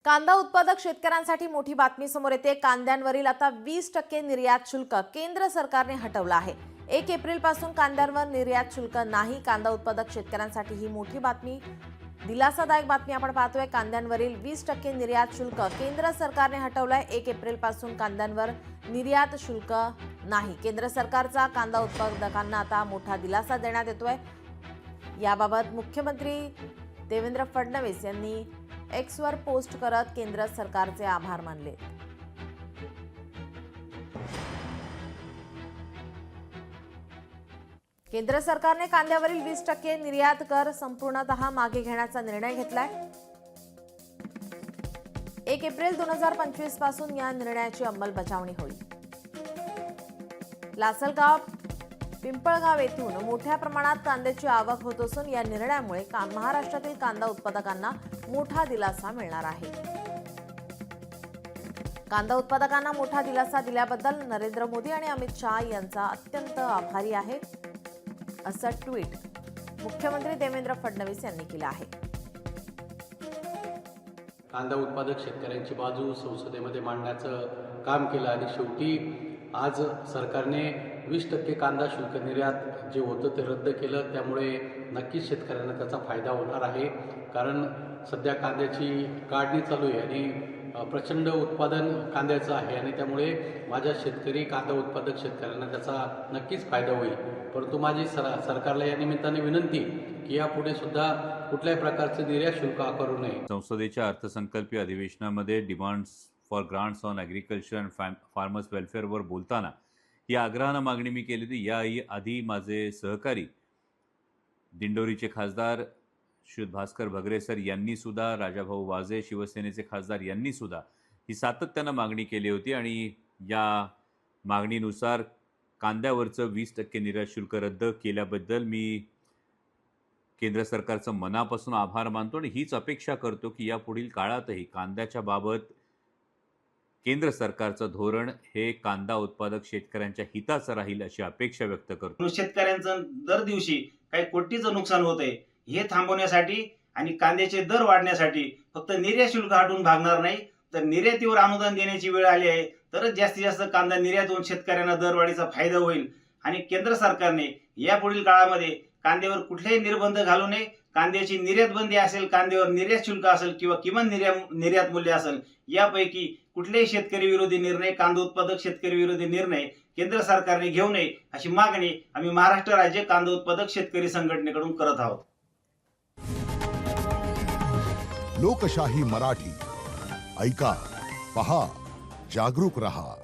कांदा उत्पादक शेतकऱ्यांसाठी मोठी बातमी समोर येते। कांद्यांवरील आता 20% निर्यात शुल्क केंद्र सरकारने हटवलं आहे। 1 एप्रिल पासून कांद्यांवर निर्यात शुल्क नाही। कांदा उत्पादक शेतकऱ्यांसाठी ही मोठी बातमी, दिलासादायक बातमी आपण पाहतोय। कांद्यांवरील 20% निर्यात शुल्क केंद्र सरकारने हटवलंय। 1 एप्रिल पासून कांद्यांवर निर्यात शुल्क नाही। केंद्र सरकारचा कांदा उत्पादकांना आता मोठा दिलासा देण्यात येतोय। याबाबत मुख्यमंत्री देवेंद्र फडणवीस यांनी एक्सवर पोस्ट करत केंद्र सरकारचे आभार मानले। केंद्र सरकारने कांद्यावरील 20% निर्यात कर संपूर्णतः मागे घेण्याचा निर्णय घेतलाय। 1 एप्रिल 2025 पासून या निर्णयाची अंमलबजावणी होईल। लासलगाव, पिंपळगाव येथून मोठ्या प्रमाणात कांद्याची आवक होत असून या निर्णयामुळे महाराष्ट्रातील कांदा उत्पादकांना मोठा दिलासा मिळणार आहे। कांदा उत्पादकांना मोठा दिलासा दिल्याबद्दल नरेंद्र मोदी आणि अमित शाह यांचा अत्यंत आभारी आहे, असं ट्विट मुख्यमंत्री देवेंद्र फडणवीस यांनी केलं आहे। कांदा उत्पादक शेतकऱ्यांची बाजू संसदेमध्ये मांडण्याचं काम केलं आणि शेवटी आज सरकारने 20% कांदा शुल्क निर्यात जे होतं ते रद्द केलं। त्यामुळे नक्कीच शेतकऱ्यांना त्याचा फायदा होणार आहे, कारण सध्या कांद्याची काढणी चालू आहे आणि प्रचंड उत्पादन कांद्याचं आहे आणि त्यामुळे माझ्या शेतकरी कांदा उत्पादक शेतकऱ्यांना त्याचा नक्कीच फायदा होईल। परंतु माझी सरकारला या निमित्ताने विनंती की यापुढे सुद्धा कुठल्याही प्रकारचे निर्यात शुल्क आकारू नये। संसदेच्या अर्थसंकल्पीय अधिवेशनामध्ये demands for grants on agriculture and farmers वेलफेअरवर बोलताना ही आग्रहानं मागणी मी केली होती। याआधी माझे सहकारी दिंडोरीचे खासदार श्री भास्कर भगरे सर यांनी सुद्धा, राजाभाऊ वाजे शिवसेनेचे खासदार यांनी सुद्धा ही सातत्यानं मागणी केली होती आणि या मागणीनुसार कांद्यावरचं 20% निर्यात शुल्क रद्द केल्याबद्दल मी केंद्र सरकारचं मनापासून आभार मानतो आणि हीच अपेक्षा करतो की यापुढील काळातही कांद्याच्या बाबत केंद्र सरकारचं धोरण हे कांदा उत्पादक शेतकऱ्यांच्या हिताचं राहील अशी अपेक्षा व्यक्त करतो। शेतकऱ्यांचं दर दिवशी काही कोटीचं नुकसान होतंय, हे थांबवण्यासाठी आणि कांद्याचे दर वाढण्यासाठी फक्त निर्यात शुल्क हटवून भागणार नाही, तर निर्यातीवर अनुदान देण्याची वेळ आली आहे, तरच जास्तीत जास्त कांदा निर्यात होऊन शेतकऱ्यांना दरवाढीचा फायदा होईल। आणि केंद्र सरकारने यापुढील काळामध्ये कांद्यावर कुठलेही निर्बंध घालू नये। कांद्याची निर्यात बंदी असेल, कांद्यावर निर्यात शुल्क असेल किंवा किमान निर्यात मूल्य असेल, यापैकी कुठलेही शेतकरी विरोधी निर्णय, कांदा उत्पादक शेतकरी विरोधी निर्णय केंद्र सरकारने घेऊ नये अशी मागणी आम्ही महाराष्ट्र राज्य कांदा उत्पादक शेतकरी संघटनेकडून करत आहोत। लोकशाही मराठी ऐका, पहा, जागरूक रहा।